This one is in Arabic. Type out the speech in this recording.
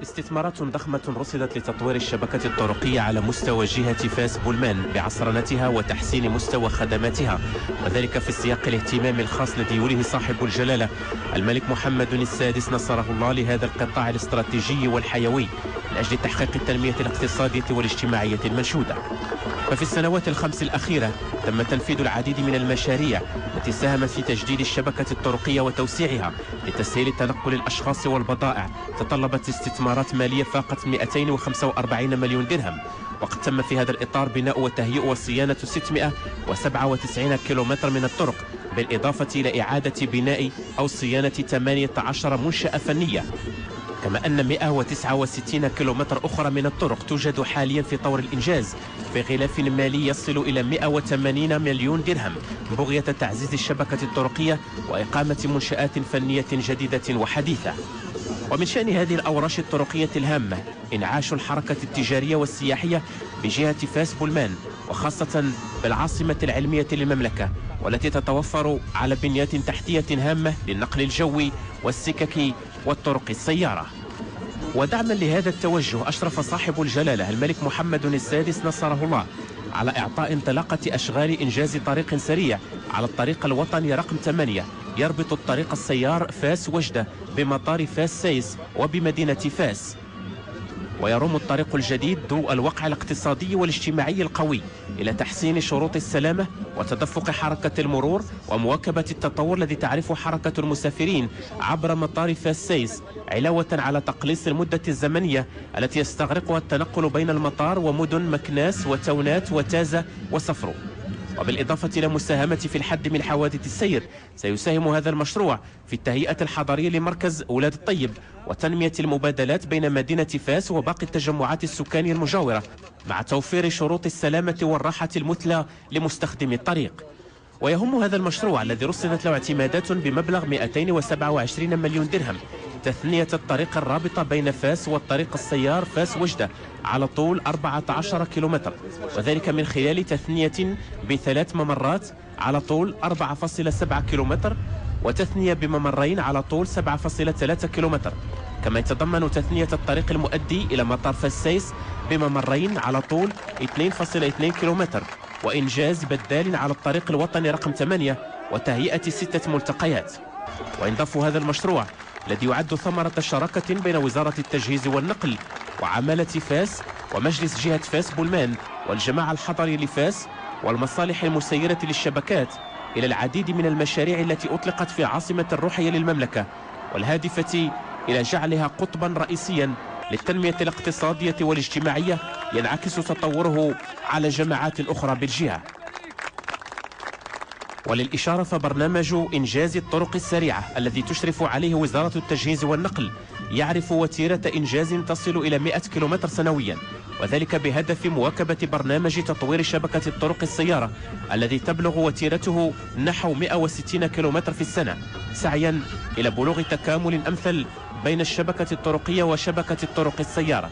استثمارات ضخمة رصدت لتطوير الشبكة الطرقية على مستوى جهة فاس بولمان بعصرنتها وتحسين مستوى خدماتها، وذلك في سياق الاهتمام الخاص الذي يوليه صاحب الجلالة الملك محمد السادس نصره الله لهذا القطاع الاستراتيجي والحيوي لأجل تحقيق التنمية الاقتصادية والاجتماعية المنشودة. ففي السنوات الخمس الأخيرة تم تنفيذ العديد من المشاريع التي ساهمت في تجديد الشبكة الطرقية وتوسيعها لتسهيل تنقل الأشخاص والبضائع، تطلبت استثمارات مالية فاقت 245 مليون درهم. وقد تم في هذا الإطار بناء وتهيئ وصيانة 697 كيلومتر من الطرق، بالإضافة إلى إعادة بناء أو صيانة 18 منشأة فنية، كما أن 169 كيلومتر أخرى من الطرق توجد حاليا في طور الإنجاز بغلاف مالي يصل إلى 180 مليون درهم بغية تعزيز الشبكة الطرقية وإقامة منشآت فنية جديدة وحديثة. ومن شأن هذه الأوراش الطرقية الهامة إنعاش الحركة التجارية والسياحية بجهة فاس بولمان، وخاصة بالعاصمة العلمية للمملكة، والتي تتوفر على بنيات تحتية هامة للنقل الجوي والسكك والطرق السيارة. ودعما لهذا التوجه أشرف صاحب الجلالة الملك محمد السادس نصره الله على إعطاء انطلاقة أشغال إنجاز طريق سريع على الطريق الوطني رقم 8 يربط الطريق السيار فاس وجدة بمطار فاس سيس وبمدينة فاس. ويروم الطريق الجديد ذو الوقع الاقتصادي والاجتماعي القوي إلى تحسين شروط السلامة وتدفق حركة المرور ومواكبة التطور الذي تعرفه حركة المسافرين عبر مطار فاس سيس، علاوة على تقليص المدة الزمنية التي يستغرقها التنقل بين المطار ومدن مكناس وتونات وتازة وصفرو. وبالإضافة إلى مساهمة في الحد من حوادث السير، سيساهم هذا المشروع في التهيئة الحضرية لمركز أولاد الطيب وتنمية المبادلات بين مدينة فاس وباقي التجمعات السكانية المجاورة، مع توفير شروط السلامة والراحة المثلى لمستخدمي الطريق. ويهم هذا المشروع الذي رصدت له اعتمادات بمبلغ 227 مليون درهم تثنية الطريق الرابطة بين فاس والطريق السيار فاس وجدة على طول 14 كيلومتر، وذلك من خلال تثنية ب3 ممرات على طول 4.7 كيلومتر وتثنية بممرين على طول 7.3 كيلومتر، كما يتضمن تثنية الطريق المؤدي إلى مطار فاس سيس بممرين على طول 2.2 كيلومتر، وإنجاز بدال على الطريق الوطني رقم 8 وتهيئة 6 ملتقيات. وينضاف هذا المشروع الذي يعد ثمرة شراكة بين وزارة التجهيز والنقل وعمالة فاس ومجلس جهة فاس بولمان والجماعة الحضري لفاس والمصالح المسيرة للشبكات إلى العديد من المشاريع التي أطلقت في عاصمة الروحية للمملكة، والهادفة إلى جعلها قطبا رئيسيا للتنمية الاقتصادية والاجتماعية ينعكس تطوره على جماعات أخرى بالجهة. وللإشارة فبرنامج إنجاز الطرق السريعة الذي تشرف عليه وزارة التجهيز والنقل يعرف وتيرة إنجاز تصل إلى 100 كيلومتر سنويا، وذلك بهدف مواكبة برنامج تطوير شبكة الطرق السيارة الذي تبلغ وتيرته نحو 160 كيلومتر في السنة، سعيا إلى بلوغ تكامل أمثل بين الشبكة الطرقية وشبكة الطرق السيارة.